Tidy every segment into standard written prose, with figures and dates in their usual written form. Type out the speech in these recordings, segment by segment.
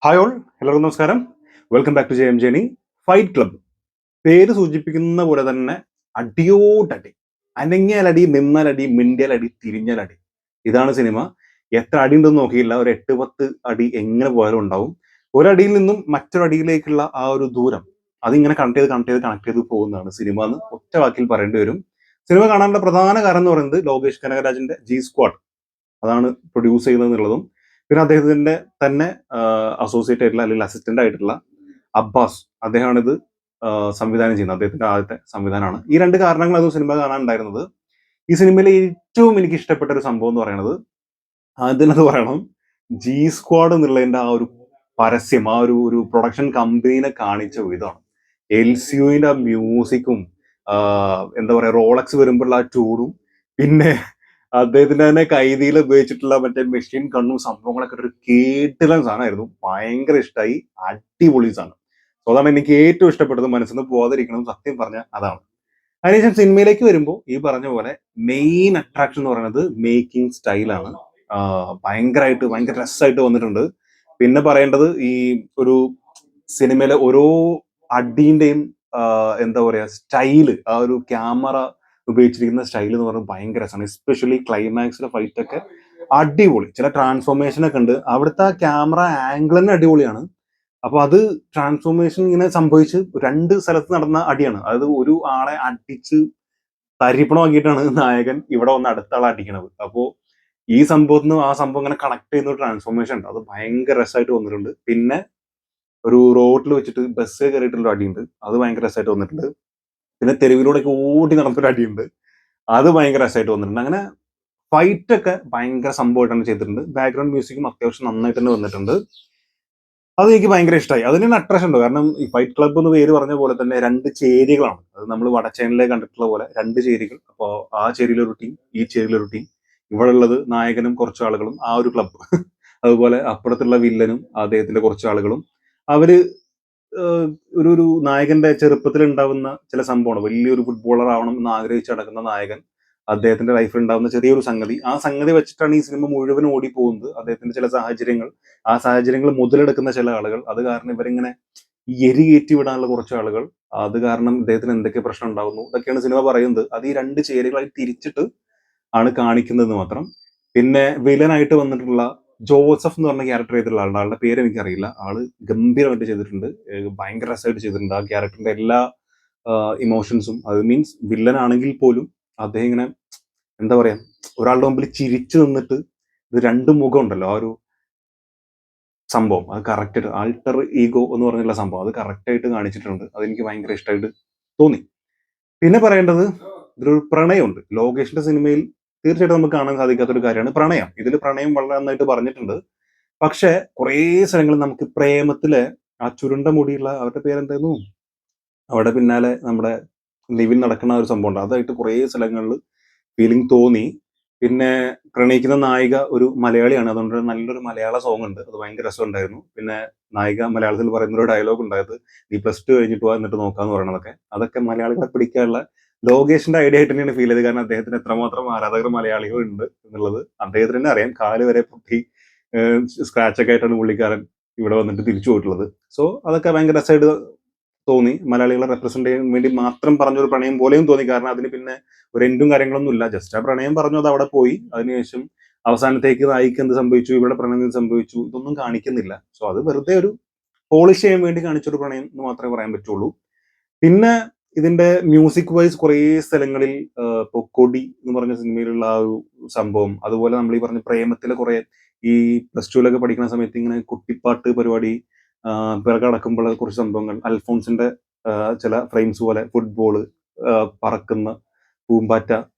Hi all, എല്ലാവർക്കും നമസ്കാരം. Welcome back to J M journey. Fight club പേര് സൂചിപ്പിക്കുന്ന പോലെ തന്നെ അടിയോടടി, അനങ്ങിയാലടി, നിന്നാലടി, മിണ്ടിയാലടി, തിരിഞ്ഞാലടി. ഇതാണ് സിനിമ. എത്ര അടി ഉണ്ടെന്ന് നോക്കിയില്ല, ഒരു 8-10 അടി എങ്ങനെ പോയാലും ഉണ്ടാവും. ഒരടിയിൽ നിന്നും മറ്റൊരടിയിലേക്കുള്ള ആ ഒരു ദൂരം അതിങ്ങനെ കണക്ട് ചെയ്ത് പോകുന്നതാണ് സിനിമ എന്ന് ഒറ്റ വാക്കിൽ പറയേണ്ടി വരും. സിനിമ കാണാനുള്ള പ്രധാന കാരണം എന്ന് പറയുന്നത് ലോകേഷ് കനകരാജിന്റെ ജി സ്ക്വാഡ് അതാണ് പ്രൊഡ്യൂസ് ചെയ്യുന്നത് എന്നുള്ളതും, പിന്നെ അദ്ദേഹത്തിന്റെ തന്നെ അസോസിയേറ്റ് ആയിട്ടുള്ള അല്ലെങ്കിൽ അസിസ്റ്റന്റ് ആയിട്ടുള്ള അബ്ബാസ്, അദ്ദേഹമാണ് ഇത് സംവിധാനം ചെയ്യുന്നത്. അദ്ദേഹത്തിന്റെ ആദ്യത്തെ സംവിധാനമാണ്. ഈ രണ്ട് കാരണങ്ങളാണ് സിനിമ കാണാനുണ്ടായിരുന്നത്. ഈ സിനിമയിലെ ഏറ്റവും എനിക്ക് ഇഷ്ടപ്പെട്ട ഒരു സംഭവം എന്ന് പറയുന്നത്, അതിനത് പറയണം, ജി സ്ക്വാഡ് എന്നുള്ളതിന്റെ ആ ഒരു പരസ്യം, ആ ഒരു ഒരു പ്രൊഡക്ഷൻ കമ്പനീനെ കാണിച്ച വിധമാണ്. എൽ സി യുവിന്റെ ആ മ്യൂസിക്കും, എന്താ പറയാ, റോളക്സ് വരുമ്പോഴുള്ള ആ ചൂടും, പിന്നെ അദ്ദേഹത്തിന്റെ തന്നെ കൈതിയിൽ ഉപയോഗിച്ചിട്ടുള്ള മറ്റേ മെഷീൻ കണ്ണും സംഭവങ്ങളൊക്കെ ഒരു കേട്ടിലൻ സാധനമായിരുന്നു. ഭയങ്കര ഇഷ്ടമായി. അടിപൊളി സാധനം. സോ അതാണ് എനിക്ക് ഏറ്റവും ഇഷ്ടപ്പെട്ടത്. മനസ്സിൽ നിന്ന് പോകാതിരിക്കണം, സത്യം പറഞ്ഞ അതാണ്. അതിനുശേഷം സിനിമയിലേക്ക് വരുമ്പോൾ ഈ പറഞ്ഞ പോലെ മെയിൻ അട്രാക്ഷൻ എന്ന് പറയുന്നത് മേക്കിംഗ് സ്റ്റൈലാണ്. ഭയങ്കര രസമായിട്ട് വന്നിട്ടുണ്ട്. പിന്നെ പറയേണ്ടത് ഈ ഒരു സിനിമയിലെ ഓരോ അടീന്റെയും എന്താ പറയാ സ്റ്റൈല്, ആ ഒരു ക്യാമറ ഉപയോഗിച്ചിരിക്കുന്ന സ്റ്റൈൽ എന്ന് പറയുന്നത് ഭയങ്കര രസമാണ്. എസ്പെഷ്യലി ക്ലൈമാക്സിലെ ഫൈറ്റ് ഒക്കെ അടിപൊളി. ചില ട്രാൻസ്ഫോർമേഷൻ ഒക്കെ ഉണ്ട്. അവിടുത്തെ ആ ക്യാമറ ആംഗിൾ തന്നെ അടിപൊളിയാണ്. അപ്പൊ അത് ട്രാൻസ്ഫോർമേഷൻ ഇങ്ങനെ സംഭവിച്ച് രണ്ട് സ്ഥലത്ത് നടന്ന അടിയാണ്. അതായത് ഒരു ആളെ അടിച്ച് തരിപ്പണമാക്കിയിട്ടാണ് നായകൻ ഇവിടെ വന്ന് അടുത്ത ആളെ അടിക്കണത്. അപ്പോ ഈ സംഭവത്തിന് ആ സംഭവം ഇങ്ങനെ കണക്ട് ചെയ്യുന്ന ഒരു ട്രാൻസ്ഫോർമേഷൻ ഉണ്ട്. അത് ഭയങ്കര രസമായിട്ട് വന്നിട്ടുണ്ട്. പിന്നെ ഒരു റോഡിൽ വെച്ചിട്ട് ബസ് കയറിയിട്ടുള്ള അടിയുണ്ട്. അത് ഭയങ്കര രസമായിട്ട് വന്നിട്ടുണ്ട്. പിന്നെ തെരുവിലൂടെയൊക്കെ ഓടി നടന്നൊരു അടിയുണ്ട്. അത് ഭയങ്കര രസമായിട്ട് വന്നിട്ടുണ്ട്. അങ്ങനെ ഫൈറ്റ് ഒക്കെ ഭയങ്കര സംഭവമായിട്ടാണ് ചെയ്തിട്ടുണ്ട്. ബാക്ക്ഗ്രൗണ്ട് മ്യൂസിക്കും അത്യാവശ്യം നന്നായിട്ട് തന്നെ വന്നിട്ടുണ്ട്. അത് എനിക്ക് ഭയങ്കര ഇഷ്ടമായി. അതിന് അട്രാക്ഷൻ ഉണ്ട്. കാരണം ഈ ഫൈറ്റ് ക്ലബ്ബ് എന്ന് പേര് പറഞ്ഞ പോലെ തന്നെ രണ്ട് ചേരികളാണ്. അത് നമ്മൾ വടച്ചേനലിലെ കണ്ടിട്ടുള്ള പോലെ രണ്ട് ചേരികൾ. അപ്പോൾ ആ ചേരിയിലൊരു ടീം, ഈ ചേരിയിലൊരു ടീം. ഇവിടെ ഉള്ളത് നായകനും കുറച്ച് ആളുകളും, ആ ഒരു ക്ലബ്ബ്. അതുപോലെ അപ്പുറത്തുള്ള വില്ലനും അദ്ദേഹത്തിന്റെ കുറച്ച് ആളുകളും. അവര് ഏഹ് ഒരു ഒരു നായകന്റെ ചെറുപ്പത്തിൽ ഉണ്ടാവുന്ന ചില സംഭവമാണ്. വലിയൊരു ഫുട്ബോളർ ആവണം എന്ന് ആഗ്രഹിച്ച് നടക്കുന്ന നായകൻ, അദ്ദേഹത്തിന്റെ ലൈഫിൽ ഉണ്ടാവുന്ന ചെറിയൊരു സംഗതി, ആ സംഗതി വെച്ചിട്ടാണ് ഈ സിനിമ മുഴുവൻ ഓടിപ്പോകുന്നത്. അദ്ദേഹത്തിന്റെ ചില സാഹചര്യങ്ങൾ, ആ സാഹചര്യങ്ങൾ മുതലെടുക്കുന്ന ചില ആളുകൾ, അത് കാരണം ഇവരിങ്ങനെ എരി കയറ്റി വിടാനുള്ള കുറച്ച് ആളുകൾ, അത് കാരണം ഇദ്ദേഹത്തിന് എന്തൊക്കെ പ്രശ്നം ഉണ്ടാവുന്നു, ഇതൊക്കെയാണ് സിനിമ പറയുന്നത്. അത് ഈ രണ്ട് ചേരികളായി തിരിച്ചിട്ട് ആണ് കാണിക്കുന്നത് മാത്രം. പിന്നെ വില്ലനായിട്ട് വന്നിട്ടുള്ള ജോസഫ് എന്ന് പറഞ്ഞ ക്യാരക്ടർ ചെയ്തിട്ടുള്ള ആളുടെ ആളുടെ പേര് എനിക്കറിയില്ല. ആള് ഗംഭീരമായിട്ട് ചെയ്തിട്ടുണ്ട്. ഭയങ്കര രസമായിട്ട് ചെയ്തിട്ടുണ്ട്. ആ ക്യാരക്ടറിന്റെ എല്ലാ ഇമോഷൻസും, അത് മീൻസ് വില്ലൻ ആണെങ്കിൽ പോലും അദ്ദേഹം ഇങ്ങനെ, എന്താ പറയാ, ഒരാളുടെ മുമ്പിൽ ചിരിച്ചു നിന്നിട്ട് ഇത് രണ്ട് മുഖം ഉണ്ടല്ലോ, ആ ഒരു സംഭവം അത് കറക്റ്റ് ആൾട്ടർ ഈഗോ എന്ന് പറഞ്ഞുള്ള സംഭവം അത് കറക്റ്റ് ആയിട്ട് കാണിച്ചിട്ടുണ്ട്. അതെനിക്ക് ഭയങ്കര ഇഷ്ടമായിട്ട് തോന്നി. പിന്നെ പറയേണ്ടത്, ഇതിലൊരു പ്രണയമുണ്ട്. ലോകേഷിന്റെ സിനിമയിൽ തീർച്ചയായിട്ടും നമുക്ക് കാണാൻ സാധിക്കാത്തൊരു കാര്യമാണ് പ്രണയം. ഇതിൽ പ്രണയം വളരെ നന്നായിട്ട് പറഞ്ഞിട്ടുണ്ട്. പക്ഷെ കുറേ സ്ഥലങ്ങളിൽ നമുക്ക് പ്രേമത്തിലെ ആ ചുരുണ്ട മുടിയുള്ള അവരുടെ പേരെന്തായിരുന്നു, അവിടെ പിന്നാലെ നമ്മുടെ നിവിൻ നടക്കുന്ന ആ ഒരു സംഭവം ഉണ്ട്. അതായിട്ട് കുറേ സ്ഥലങ്ങളിൽ ഫീലിംഗ് തോന്നി. പിന്നെ പ്രണയിക്കുന്ന നായിക ഒരു മലയാളിയാണ്. അതുകൊണ്ട് നല്ലൊരു മലയാള സോങ് ഉണ്ട്. അത് ഭയങ്കര രസമുണ്ടായിരുന്നു. പിന്നെ നായിക മലയാളത്തിൽ പറയുന്ന ഒരു ഡയലോഗ് ഉണ്ടായത്, നീ +2 കഴിഞ്ഞിട്ട് വാ എന്നിട്ട് നോക്കാന്ന് പറയണതൊക്കെ, അതൊക്കെ മലയാളികളെ പിടിക്കാനുള്ള ലോകേഷിന്റെ ഐഡിയ ആയിട്ട് തന്നെയാണ് ഫീൽ ചെയ്തത്. കാരണം അദ്ദേഹത്തിന് എത്രമാത്രം ആരാധകർ മലയാളികൾ ഉണ്ട് എന്നുള്ളത് അദ്ദേഹത്തിന് തന്നെ അറിയാം. കാല് വരെ പൊട്ടി സ്ക്രാച്ച് ഒക്കെ ആയിട്ടാണ് പുള്ളിക്കാരൻ ഇവിടെ വന്നിട്ട് തിരിച്ചു പോയിട്ടുള്ളത്. സോ അതൊക്കെ ഭയങ്കര രസമായിട്ട് തോന്നി. മലയാളികളെ റെപ്രസെന്റ് ചെയ്യാൻ വേണ്ടി മാത്രം പറഞ്ഞൊരു പ്രണയം പോലെയും തോന്നി. കാരണം അതിന് പിന്നെ ഒരു എൻഡും കാര്യങ്ങളൊന്നും ഇല്ല. ജസ്റ്റ് ആ പ്രണയം പറഞ്ഞു, അത് അവിടെ പോയി. അതിനുശേഷം അവസാനത്തേക്ക് നായിക്ക് എന്ത് സംഭവിച്ചു, ഇവിടെ പ്രണയം എന്ത് സംഭവിച്ചു, ഇതൊന്നും കാണിക്കുന്നില്ല. സോ അത് വെറുതെ ഒരു പോളിഷ് ചെയ്യാൻ വേണ്ടി കാണിച്ചൊരു പ്രണയം എന്ന് മാത്രമേ പറയാൻ പറ്റുള്ളൂ. പിന്നെ ഇതിന്റെ മ്യൂസിക് വൈസ് കുറേ സ്ഥലങ്ങളിൽ, ഇപ്പൊ കൊടി എന്ന് പറഞ്ഞ സിനിമയിലുള്ള ആ ഒരു സംഭവം, അതുപോലെ നമ്മൾ ഈ പറഞ്ഞ പ്രേമത്തിലെ കുറെ, ഈ +2 പഠിക്കുന്ന സമയത്ത് ഇങ്ങനെ കുട്ടിപ്പാട്ട് പരിപാടി, പിറകടക്കുമ്പോൾ കുറച്ച് സംഭവങ്ങൾ, അൽഫോൺസിന്റെ ചില ഫ്രെയിംസ് പോലെ ഫുട്ബോള്, പറക്കുന്ന പൂമ്പാറ്റ,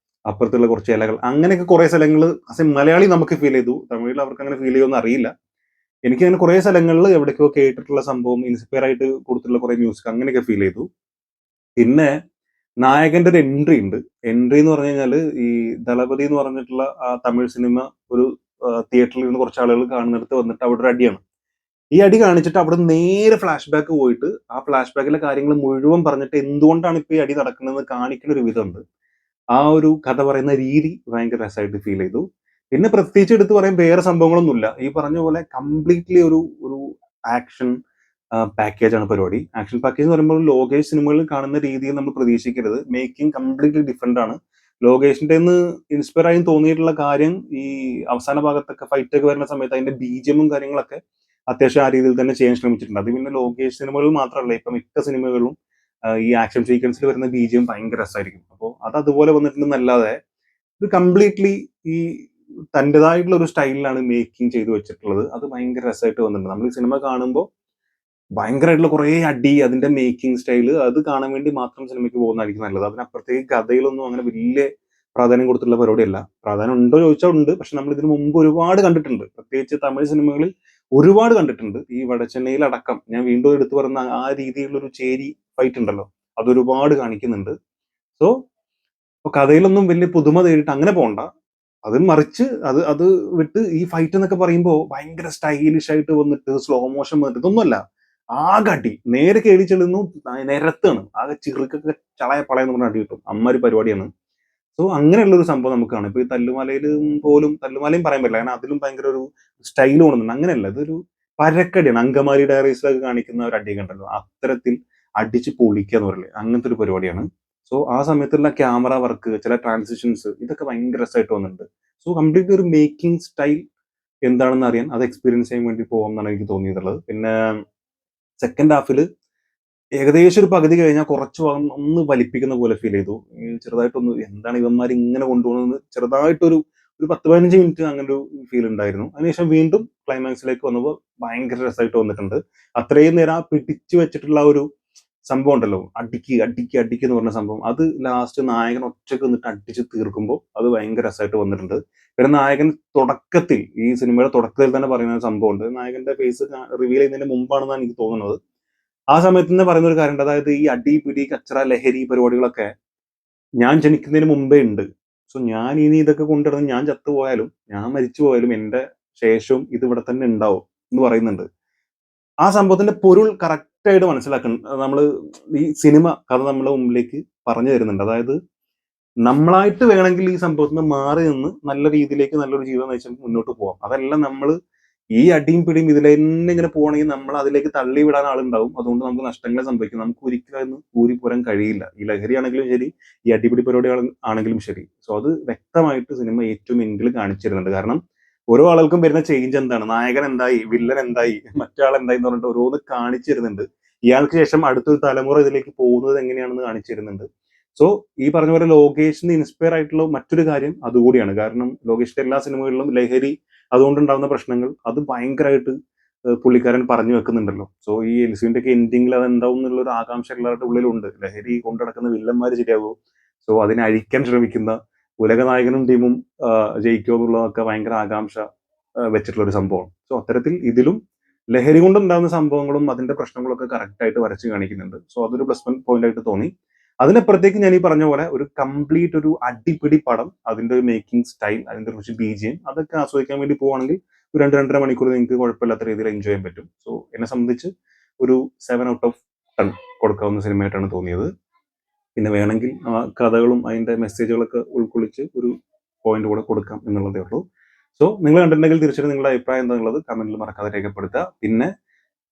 അപ്പുറത്തുള്ള കുറച്ച് ഇലകൾ, അങ്ങനെയൊക്കെ കുറെ സ്ഥലങ്ങൾ മലയാളി നമുക്ക് ഫീൽ ചെയ്തു. തമിഴിൽ അവർക്ക് അങ്ങനെ ഫീൽ ചെയ്യുമെന്ന് അറിയില്ല. എനിക്ക് അങ്ങനെ കുറെ സ്ഥലങ്ങളിൽ എവിടേക്കോ കേട്ടിട്ടുള്ള സംഭവം, ഇൻസ്പയർ ആയിട്ട് കൊടുത്തിട്ടുള്ള കുറെ മ്യൂസിക് അങ്ങനെയൊക്കെ ഫീൽ ചെയ്തു. പിന്നെ നായകന്റെ ഒരു എൻട്രി ഉണ്ട്. എൻട്രി എന്ന് പറഞ്ഞു കഴിഞ്ഞാല്, ഈ ദളപതി എന്ന് പറഞ്ഞിട്ടുള്ള ആ തമിഴ് സിനിമ ഒരു തിയേറ്ററിൽ നിന്ന് കുറച്ച് ആളുകൾ കാണുന്നിടത്ത് വന്നിട്ട് അവിടെ ഒരു അടിയാണ്. ഈ അടി കാണിച്ചിട്ട് അവിടെ നേരെ ഫ്ലാഷ് ബാക്ക് പോയിട്ട് ആ ഫ്ലാഷ് ബാക്കിലെ കാര്യങ്ങൾ മുഴുവൻ പറഞ്ഞിട്ട് എന്തുകൊണ്ടാണ് ഇപ്പൊ ഈ അടി നടക്കുന്നതെന്ന് കാണിക്കുന്ന ഒരു വിധമുണ്ട്. ആ ഒരു കഥ പറയുന്ന രീതി ഭയങ്കര രസമായിട്ട് ഫീൽ ചെയ്തു. പിന്നെ പ്രത്യേകിച്ച് എടുത്ത് പറയാൻ വേറെ സംഭവങ്ങളൊന്നുമില്ല. ഈ പറഞ്ഞ പോലെ കംപ്ലീറ്റ്ലി ഒരു ഒരു ആക്ഷൻ പാക്കേജാണ് പരിപാടി. ആക്ഷൻ പാക്കേജ് എന്ന് പറയുമ്പോൾ ലോകേഷ് സിനിമകളിൽ കാണുന്ന രീതിയിൽ നമ്മൾ പ്രതീക്ഷിക്കരുത്. മേക്കിംഗ് കംപ്ലീറ്റ്ലി ഡിഫറെന്റ് ആണ്. ലോകേഷിന്റെ ഇൻസ്പയർ ആയി തോന്നിയിട്ടുള്ള കാര്യം ഈ അവസാന ഭാഗത്തൊക്കെ ഫൈറ്റ് ഒക്കെ വരുന്ന സമയത്ത് അതിന്റെ ബീജിയമും കാര്യങ്ങളൊക്കെ അത്യാവശ്യം ആ രീതിയിൽ തന്നെ ചെയ്യാൻ ശ്രമിച്ചിട്ടുണ്ട്. അത് പിന്നെ ലോകേഷ് സിനിമകളിൽ മാത്രമല്ല, ഇപ്പൊ മിക്ക സിനിമകളിലും ഈ ആക്ഷൻ സീക്വൻസിൽ വരുന്ന ബീജിയം ഭയങ്കര രസമായിരിക്കും. അപ്പോൾ അത് അതുപോലെ വന്നിട്ടുണ്ടെന്നല്ലാതെ ഇത് കംപ്ലീറ്റ്ലി ഈ തൻ്റെതായിട്ടുള്ള ഒരു സ്റ്റൈലിലാണ് മേക്കിംഗ് ചെയ്തു വെച്ചിട്ടുള്ളത്. അത് ഭയങ്കര രസമായിട്ട് വന്നിട്ടുണ്ട്. നമ്മൾ ഈ സിനിമ കാണുമ്പോൾ ഭയങ്കരമായിട്ടുള്ള കുറേ അടി, അതിന്റെ മേക്കിംഗ് സ്റ്റൈല്, അത് കാണാൻ വേണ്ടി മാത്രം സിനിമയ്ക്ക് പോകുന്നതായിരിക്കും നല്ലത്. അതിനപ്പുറത്തേക്ക് കഥയിലൊന്നും അങ്ങനെ വലിയ പ്രാധാന്യം കൊടുത്തിട്ടുള്ള പരിപാടിയല്ല. പ്രാധാന്യം ഉണ്ടോ ചോദിച്ചാൽ ഉണ്ട്. പക്ഷെ നമ്മൾ ഇതിനു മുമ്പ് ഒരുപാട് കണ്ടിട്ടുണ്ട്. പ്രത്യേകിച്ച് തമിഴ് സിനിമകളിൽ ഒരുപാട് കണ്ടിട്ടുണ്ട്. ഈ വടച്ചെന്നൈയിലടക്കം ഞാൻ വീണ്ടും എടുത്തു പറഞ്ഞ ആ രീതിയിലുള്ള ഒരു ചേരി ഫൈറ്റ് ഉണ്ടല്ലോ, അതൊരുപാട് കാണിക്കുന്നുണ്ട്. സോ അപ്പൊ കഥയിലൊന്നും വലിയ പുതുമ തേടിയിട്ട് അങ്ങനെ പോണ്ട. അത് മറിച്ച് അത് വിട്ട് ഈ ഫൈറ്റ് എന്നൊക്കെ പറയുമ്പോൾ ഭയങ്കര സ്റ്റൈലിഷ് ആയിട്ട് വന്നിട്ട് സ്ലോ മോഷൻ വന്നിട്ട് ഇതൊന്നുമല്ല. ആകെ അടി നേരെ കേടി ചെല്ലുന്നു, നിരത്താണ് ആകെ ചിറുക്കൊക്കെ ചളയ പളയെന്ന് പറഞ്ഞ അടി കിട്ടും. അമ്മൊരു പരിപാടിയാണ്. സോ അങ്ങനെയുള്ള ഒരു സംഭവം നമുക്ക് കാണാം. ഇപ്പൊ ഈ തല്ലുമലയിലും പോലും, തല്ലുമലയും പറയാൻ പറ്റില്ല, കാരണം അതിലും ഭയങ്കര ഒരു സ്റ്റൈൽ കൊണ്ടുണ്ട്. അങ്ങനെയല്ല, ഇതൊരു പരക്കടിയാണ്. അങ്കമാലി ഡയറീസിലൊക്കെ കാണിക്കുന്ന ഒരു അടിയൊക്കെ ഉണ്ടല്ലോ, അത്തരത്തിൽ അടിച്ച് പൊളിക്കുക എന്ന് പറയില്ലേ, അങ്ങനത്തെ ഒരു പരിപാടിയാണ്. സോ ആ സമയത്തുള്ള ക്യാമറ വർക്ക്, ചില ട്രാൻസിഷൻസ്, ഇതൊക്കെ ഭയങ്കര രസമായിട്ട് വന്നിട്ടുണ്ട്. സോ കംപ്ലീറ്റ് ഒരു മേക്കിംഗ് സ്റ്റൈൽ എന്താണെന്ന് അറിയാൻ, അത് എക്സ്പീരിയൻസ് ചെയ്യാൻ വേണ്ടി പോകാം എന്നാണ് എനിക്ക് തോന്നിയിട്ടുള്ളത്. പിന്നെ സെക്കൻഡ് ഹാഫിൽ ഏകദേശം ഒരു പകുതി കഴിഞ്ഞാൽ കുറച്ച് ഭാഗം ഒന്ന് വലിപ്പിക്കുന്ന പോലെ ഫീൽ ചെയ്തു. ചെറുതായിട്ടൊന്ന് എന്താണ് ഇവന്മാർ ഇങ്ങനെ കൊണ്ടുപോകുന്നത്, ചെറുതായിട്ടൊരു ഒരു 10-15 മിനിറ്റ് അങ്ങനെ ഒരു ഫീൽ ഉണ്ടായിരുന്നു. അതിനുശേഷം വീണ്ടും ക്ലൈമാക്സിലേക്ക് വന്നപ്പോൾ ഭയങ്കര രസമായിട്ട് വന്നിട്ടുണ്ട്. അത്രയും നേരം ആ പിടിച്ചു വെച്ചിട്ടുള്ള ആ ഒരു സംഭവം ഉണ്ടല്ലോ, അടിക്ക് അടിക്ക് അടിക്ക് എന്ന് പറഞ്ഞ സംഭവം, അത് ലാസ്റ്റ് നായകൻ ഒറ്റക്ക് നിന്നിട്ട് അടിച്ച് തീർക്കുമ്പോൾ അത് ഭയങ്കര രസമായിട്ട് വന്നിട്ടുണ്ട്. പിന്നെ നായകൻ തുടക്കത്തിൽ, ഈ സിനിമയുടെ തുടക്കത്തിൽ തന്നെ പറയുന്ന ഒരു സംഭവമുണ്ട്. നായകന്റെ ഫേസ് റിവീൽ ചെയ്യുന്നതിന് മുമ്പാണെന്നാണ് എനിക്ക് തോന്നുന്നത്. ആ സമയത്ത് തന്നെ പറയുന്ന ഒരു കാര്യമുണ്ട്. അതായത് ഈ അടി പിടി കച്ചറ ലഹരി പരിപാടികളൊക്കെ ഞാൻ ജനിക്കുന്നതിന് മുമ്പേ ഉണ്ട്. സോ ഞാൻ ഇനി ഇതൊക്കെ കൊണ്ടുവരുന്നത്, ഞാൻ ചത്തുപോയാലും ഞാൻ മരിച്ചു പോയാലും എന്റെ ശേഷവും ഇത് ഇവിടെ തന്നെ ഉണ്ടാവും എന്ന് പറയുന്നുണ്ട്. ആ സംഭവത്തിന്റെ പൊരുൾ കറക്റ്റ് ആയിട്ട് മനസ്സിലാക്കണം നമ്മള്. ഈ സിനിമ കഥ നമ്മുടെ മുമ്പിലേക്ക് പറഞ്ഞു തരുന്നുണ്ട്. അതായത് നമ്മളായിട്ട് വേണമെങ്കിൽ ഈ സംഭവത്തിൽ നിന്ന് മാറി നിന്ന് നല്ല രീതിയിലേക്ക് നല്ലൊരു ജീവിതം നയിച്ച് മുന്നോട്ട് പോകാം. അതല്ല നമ്മൾ ഈ അടിയും പിടിയും ഇതിൽ തന്നെ ഇങ്ങനെ പോകണമെങ്കിൽ നമ്മൾ അതിലേക്ക് തള്ളി വിടാൻ ആളുണ്ടാവും. അതുകൊണ്ട് നമുക്ക് നഷ്ടങ്ങൾ സംഭവിക്കും. നമുക്ക് ഒരിക്കലും അതിന് ഊരിപ്പോരാൻ കഴിയില്ല. ഈ ലഹരി ആണെങ്കിലും ശരി, ഈ അടിപിടി പരിപാടികൾ ആണെങ്കിലും ശരി. സോ അത് വ്യക്തമായിട്ട് സിനിമ ഏറ്റവും എൻഡിൽ കാണിച്ചിരുന്നുണ്ട്. കാരണം ഓരോ ആളുകൾക്കും വരുന്ന ചേഞ്ച് എന്താണ്, നായകൻ എന്തായി, വില്ലൻ എന്തായി, മറ്റാൾ എന്തായി എന്ന് പറഞ്ഞിട്ട് ഓരോന്ന് കാണിച്ചു തരുന്നുണ്ട്. ഇയാൾക്ക് ശേഷം അടുത്തൊരു തലമുറ ഇതിലേക്ക് പോകുന്നത് എങ്ങനെയാണെന്ന് കാണിച്ചു തരുന്നുണ്ട്. സോ ഈ പറഞ്ഞ പോലെ ലോകേഷിന് ഇൻസ്പയർ ആയിട്ടുള്ള മറ്റൊരു കാര്യം അതുകൂടിയാണ്. കാരണം ലോകേഷിന്റെ എല്ലാ സിനിമകളിലും ലഹരി, അതുകൊണ്ടുണ്ടാകുന്ന പ്രശ്നങ്ങൾ, അത് ഭയങ്കരമായിട്ട് പുള്ളിക്കാരൻ പറഞ്ഞു വെക്കുന്നുണ്ടല്ലോ. സോ ഈ എൽസിന്റെ ഒക്കെ എൻഡിങ്ങിൽ അത് എന്താവും എന്നുള്ള ഒരു ആകാംക്ഷ എല്ലാവരുടെ ഉള്ളിലുണ്ട്. ലഹരി കൊണ്ടു നടക്കുന്ന വില്ലന്മാര് ശരിയാകുമോ, സോ അതിനെ അഴിക്കാൻ ശ്രമിക്കുന്ന ഉലകനായകനും ടീമും ജയിക്കുമോ എന്നുള്ളതൊക്കെ ഭയങ്കര ആകാംക്ഷ വെച്ചിട്ടുള്ള ഒരു സംഭവം. സോ അത്തരത്തിൽ ഇതിലും ലഹരി കൊണ്ടുണ്ടാകുന്ന സംഭവങ്ങളും അതിന്റെ പ്രശ്നങ്ങളൊക്കെ കറക്റ്റ് ആയിട്ട് വരച്ച് കാണിക്കുന്നുണ്ട്. സോ അതൊരു പ്ലസ് വൺ പോയിന്റ് ആയിട്ട് തോന്നി. അതിനപ്പുറത്തേക്ക് ഞാൻ ഈ പറഞ്ഞ പോലെ ഒരു കംപ്ലീറ്റ് ഒരു അടിപിടി പടം, അതിന്റെ ഒരു മേക്കിംഗ് സ്റ്റൈൽ, അതിന്റെ കുറച്ച് ബിജിഎം, അതൊക്കെ ആസ്വദിക്കാൻ വേണ്ടി പോവാണെങ്കിൽ ഒരു 2-2.5 മണിക്കൂർ നിങ്ങൾക്ക് കുഴപ്പമില്ലാത്ത രീതിയിൽ എൻജോയ് ചെയ്യാൻ പറ്റും. സോ എന്നെ സംബന്ധിച്ച് ഒരു 7/10 കൊടുക്കാവുന്ന സിനിമയായിട്ടാണ് തോന്നിയത്. പിന്നെ വേണമെങ്കിൽ ആ കഥകളും അതിന്റെ മെസ്സേജുകളൊക്കെ ഉൾക്കൊള്ളിച്ച് ഒരു പോയിന്റ് കൂടെ കൊടുക്കാം എന്നുള്ളതേ ഉള്ളൂ. സോ നിങ്ങൾ കണ്ടിട്ടുണ്ടെങ്കിൽ തീർച്ചയായിട്ടും നിങ്ങളുടെ അഭിപ്രായം എന്താണെന്നുള്ളത് കമന്റിൽ മറക്കാതെ രേഖപ്പെടുത്തുക. പിന്നെ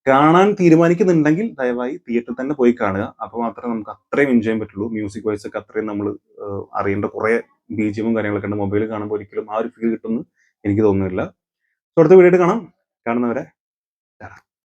കാണാൻ തീരുമാനിക്കുന്നുണ്ടെങ്കിൽ ദയവായി തിയേറ്ററിൽ തന്നെ പോയി കാണുക. അപ്പോൾ മാത്രമേ നമുക്ക് അത്രയും എൻജോയ് ചെയ്യാൻ പറ്റുള്ളൂ. മ്യൂസിക് വൈസ് ഒക്കെ അത്രയും നമ്മൾ അറിയേണ്ട കുറെ ബിജിഎമ്മും കാര്യങ്ങളൊക്കെ ഉണ്ട്. മൊബൈലിൽ കാണുമ്പോൾ ഒരിക്കലും ആ ഒരു ഫീൽ കിട്ടുമെന്ന് എനിക്ക് തോന്നുന്നില്ല. സോ അടുത്ത വീഡിയോ കാണാം. കാണുന്നവരെ